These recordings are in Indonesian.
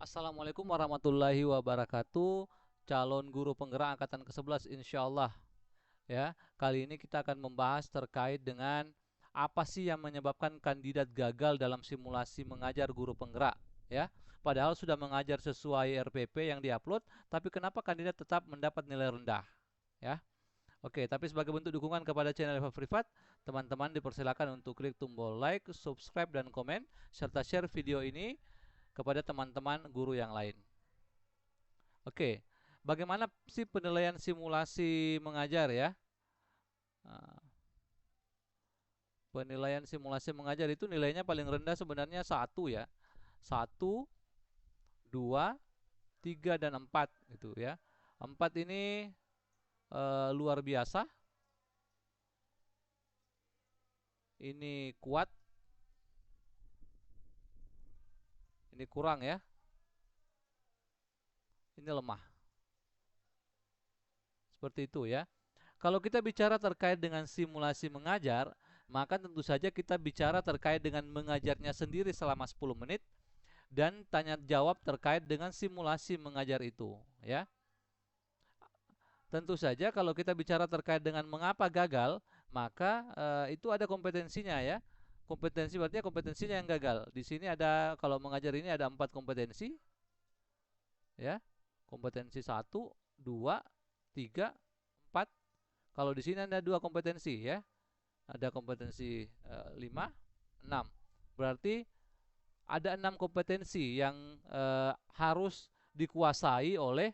Assalamualaikum warahmatullahi wabarakatuh. Calon guru penggerak angkatan ke-11 insyaallah ya. Kali ini kita akan membahas terkait dengan apa sih yang menyebabkan kandidat gagal dalam simulasi mengajar guru penggerak ya. Padahal sudah mengajar sesuai RPP yang diupload, tapi kenapa kandidat tetap mendapat nilai rendah ya? Oke, tapi sebagai bentuk dukungan kepada channel Eva Privat, teman-teman dipersilakan untuk klik tombol like, subscribe, dan komen, serta share video ini kepada teman-teman guru yang lain. Oke, bagaimana sih penilaian simulasi mengajar ya? Nah, penilaian simulasi mengajar itu nilainya paling rendah sebenarnya satu ya. Satu, dua, tiga, dan empat gitu ya. Empat ini luar biasa, ini kuat, ini kurang ya, ini lemah. Seperti itu ya. Kalau kita bicara terkait dengan simulasi mengajar, maka tentu saja kita bicara terkait dengan mengajarnya sendiri selama 10 menit dan tanya jawab terkait dengan simulasi mengajar itu ya. Tentu saja kalau kita bicara terkait dengan mengapa gagal, maka itu ada kompetensinya ya. Kompetensi berarti kompetensinya yang gagal. Di sini ada, kalau mengajar ini ada 4 kompetensi ya. Kompetensi satu, 2, 3, 4. Kalau di sini ada 2 kompetensi ya. Ada kompetensi 5, 6. Berarti ada 6 kompetensi yang harus dikuasai oleh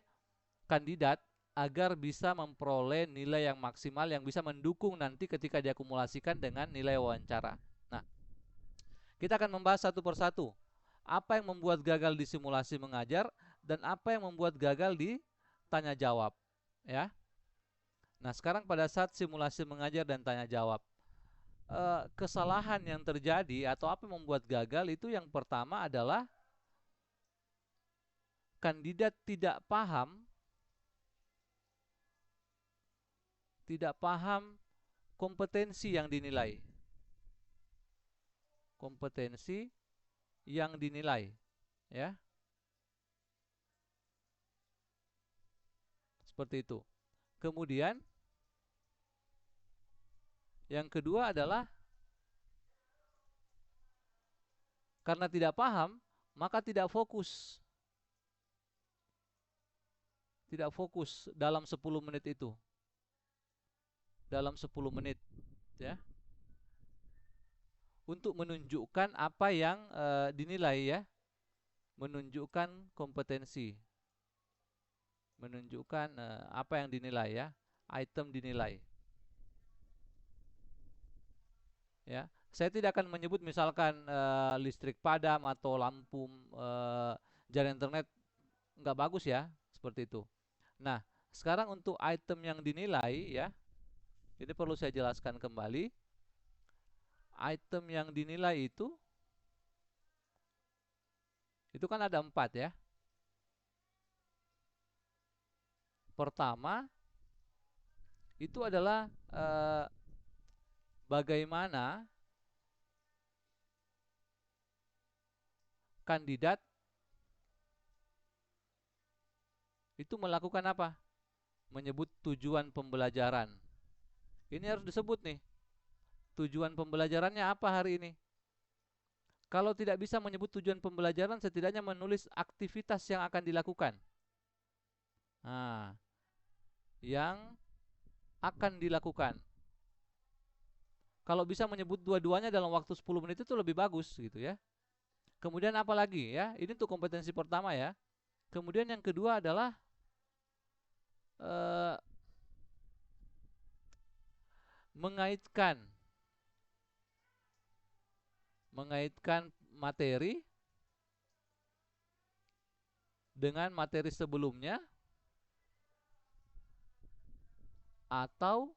kandidat agar bisa memperoleh nilai yang maksimal yang bisa mendukung nanti ketika diakumulasikan dengan nilai wawancara. Nah, kita akan membahas satu persatu. Apa yang membuat gagal di simulasi mengajar dan apa yang membuat gagal di tanya jawab, ya. Nah, sekarang pada saat simulasi mengajar dan tanya jawab, kesalahan yang terjadi atau apa yang membuat gagal itu yang pertama adalah kandidat tidak paham kompetensi yang dinilai. Kompetensi yang dinilai, ya. Seperti itu. Kemudian yang kedua adalah karena tidak paham, maka tidak fokus. Tidak fokus dalam 10 menit itu. Dalam 10 menit, ya. Untuk menunjukkan apa yang dinilai ya. Menunjukkan kompetensi. Menunjukkan apa yang dinilai ya. Item dinilai. Ya. Saya tidak akan menyebut misalkan listrik padam atau lampu jaringan internet nggak bagus ya, seperti itu. Nah, sekarang untuk item yang dinilai ya, ini perlu saya jelaskan kembali. Item yang dinilai itu kan ada 4 ya. Pertama, itu adalah bagaimana kandidat itu melakukan apa? Menyebut tujuan pembelajaran. Ini harus disebut nih. Tujuan pembelajarannya apa hari ini? Kalau tidak bisa menyebut tujuan pembelajaran, setidaknya menulis aktivitas yang akan dilakukan. Nah, yang akan dilakukan. Kalau bisa menyebut dua-duanya dalam waktu 10 menit itu lebih bagus gitu ya. Kemudian apa lagi ya? Ini untuk kompetensi pertama ya. Kemudian yang kedua adalah eh, mengaitkan mengaitkan materi dengan materi sebelumnya atau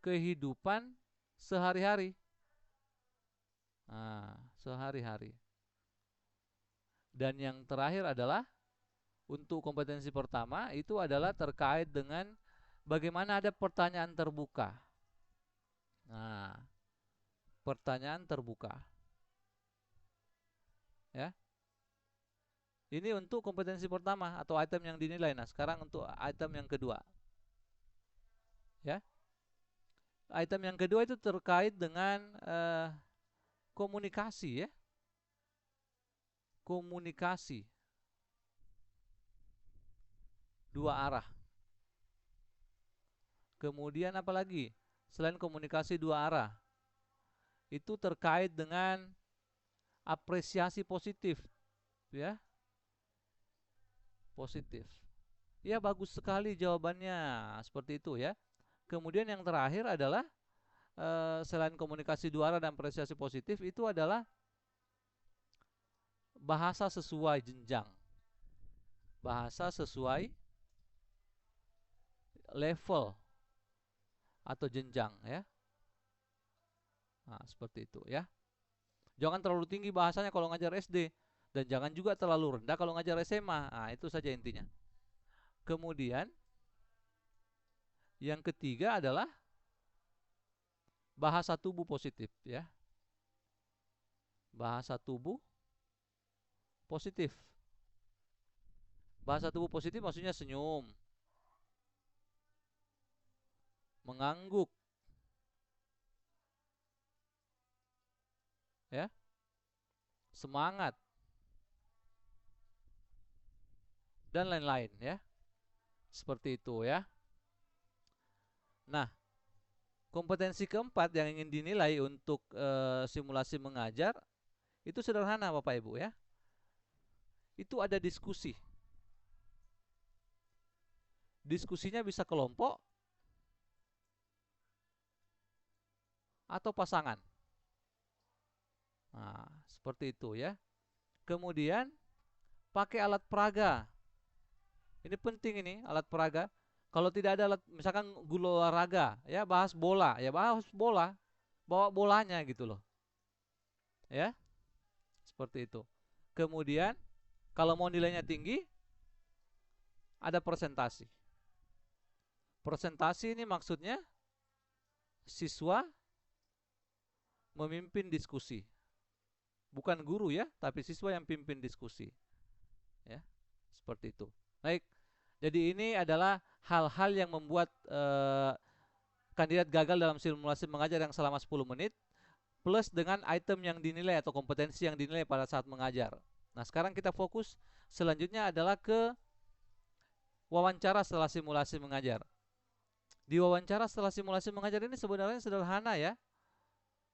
kehidupan sehari-hari. Nah, sehari-hari. Dan yang terakhir adalah untuk kompetensi pertama itu adalah terkait dengan bagaimana ada pertanyaan terbuka. Nah, pertanyaan terbuka. Ya. Ini untuk kompetensi pertama atau item yang dinilai. Nah, sekarang untuk item yang kedua. Ya. Item yang kedua itu terkait dengan komunikasi ya. Komunikasi dua arah. Kemudian apa lagi? Selain komunikasi dua arah, itu terkait dengan apresiasi positif, ya. Positif. Ya, bagus sekali jawabannya. Seperti itu ya. Kemudian yang terakhir adalah selain komunikasi dua arah dan apresiasi positif, itu adalah bahasa sesuai jenjang. Bahasa sesuai level atau jenjang ya. Nah, seperti itu ya. Jangan terlalu tinggi bahasanya kalau ngajar SD dan jangan juga terlalu rendah kalau ngajar SMA. Nah, itu saja intinya. Kemudian yang ketiga adalah bahasa tubuh positif ya. Bahasa tubuh positif. Bahasa tubuh positif maksudnya senyum, mengangguk, ya, semangat dan lain-lain ya. Seperti itu ya. Nah, kompetensi keempat yang ingin dinilai untuk simulasi mengajar itu sederhana Bapak Ibu ya. Itu ada diskusi. Diskusinya bisa kelompok atau pasangan. Nah, seperti itu ya. Kemudian pakai alat peraga. Ini penting ini, alat peraga. Kalau tidak ada alat, misalkan guru olahraga, ya bahas bola, ya bahas bola, bawa bolanya gitu loh. Ya, seperti itu. Kemudian kalau mau nilainya tinggi, ada presentasi. Presentasi ini maksudnya siswa memimpin diskusi. Bukan guru ya, tapi siswa yang pimpin diskusi. Ya, seperti itu. Baik. Jadi ini adalah hal-hal yang membuat kandidat gagal dalam simulasi mengajar yang selama 10 menit plus dengan item yang dinilai atau kompetensi yang dinilai pada saat mengajar. Nah, sekarang kita fokus selanjutnya adalah ke wawancara setelah simulasi mengajar. Di wawancara setelah simulasi mengajar ini sebenarnya sederhana ya.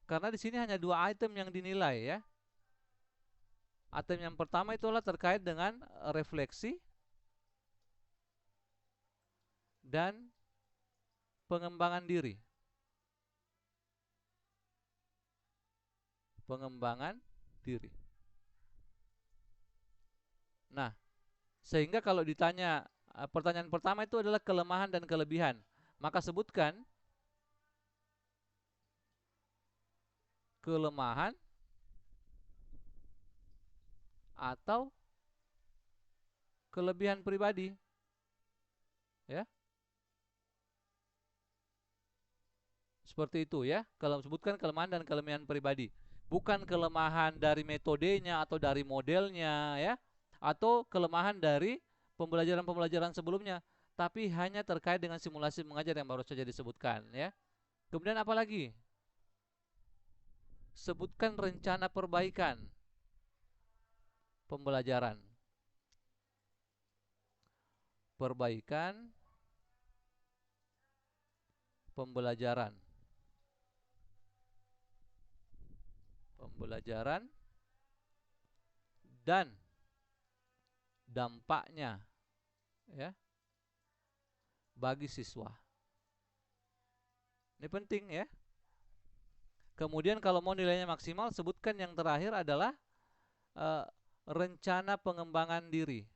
Karena di sini hanya dua item yang dinilai ya. Item yang pertama itu adalah terkait dengan refleksi dan pengembangan diri. Pengembangan diri. Nah, sehingga kalau ditanya pertanyaan pertama itu adalah kelemahan dan kelebihan, maka sebutkan kelemahan atau kelebihan pribadi. Ya. Seperti itu ya. Kalau sebutkan kelemahan dan kelebihan pribadi. Bukan kelemahan dari metodenya atau dari modelnya ya. Atau kelemahan dari pembelajaran-pembelajaran sebelumnya. Tapi hanya terkait dengan simulasi mengajar yang baru saja disebutkan ya. Kemudian apa lagi? Sebutkan rencana perbaikan pembelajaran. Perbaikan pembelajaran. Pembelajaran dan dampaknya ya bagi siswa. Ini penting ya. Kemudian kalau mau nilainya maksimal, sebutkan yang terakhir adalah rencana pengembangan diri.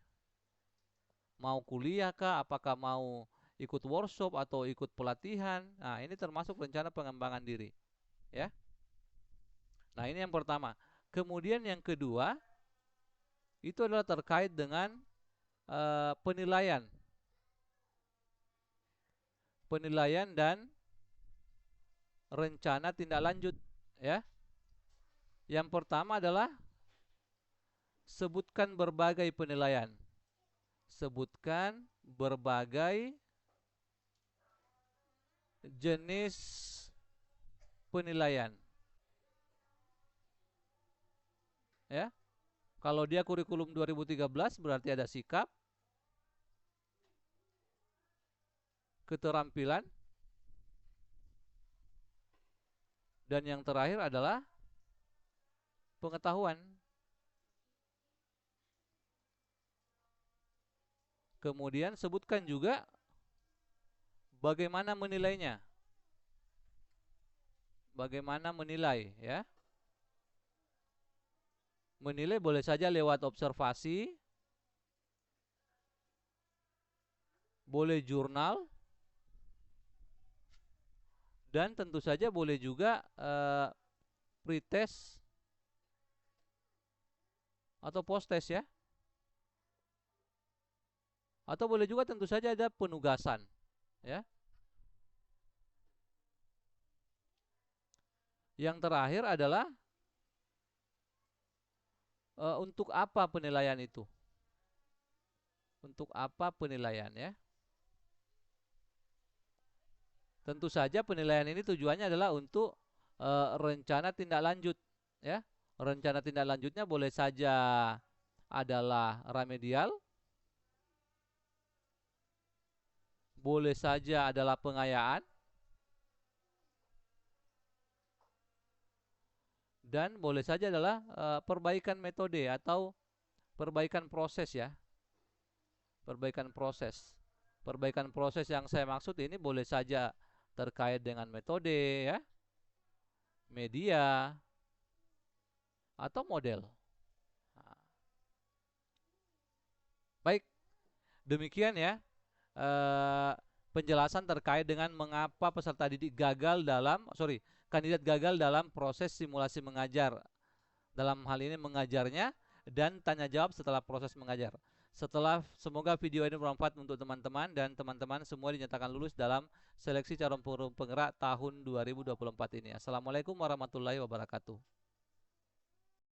Mau kuliah kah, apakah mau ikut workshop atau ikut pelatihan. Nah, ini termasuk rencana pengembangan diri. Ya. Nah, ini yang pertama. Kemudian yang kedua, itu adalah terkait dengan penilaian. Penilaian dan rencana tindak lanjut. Ya. Yang pertama adalah Sebutkan berbagai penilaian. Sebutkan berbagai jenis penilaian. Ya. Kalau dia kurikulum 2013 berarti ada sikap, keterampilan, dan yang terakhir adalah pengetahuan. Kemudian sebutkan juga bagaimana menilainya. Bagaimana menilai, ya. Menilai boleh saja lewat observasi, boleh jurnal, dan tentu saja boleh juga pretest atau post-test, ya. Atau boleh juga tentu saja ada penugasan, ya. Yang terakhir adalah untuk apa penilaian itu? Untuk apa penilaian, ya? Tentu saja penilaian ini tujuannya adalah untuk rencana tindak lanjut, ya. Rencana tindak lanjutnya boleh saja adalah remedial, boleh saja adalah pengayaan, dan boleh saja adalah perbaikan metode atau perbaikan proses, ya. Perbaikan proses. Perbaikan proses yang saya maksud ini boleh saja terkait dengan metode, ya, media, atau model. Nah, baik, demikian ya penjelasan terkait dengan mengapa peserta didik gagal dalam, kandidat gagal dalam proses simulasi mengajar. Dalam hal ini mengajarnya dan tanya jawab setelah proses mengajar. Semoga video ini bermanfaat untuk teman-teman dan teman-teman semua dinyatakan lulus dalam seleksi calon penggerak tahun 2024 ini. Assalamualaikum warahmatullahi wabarakatuh.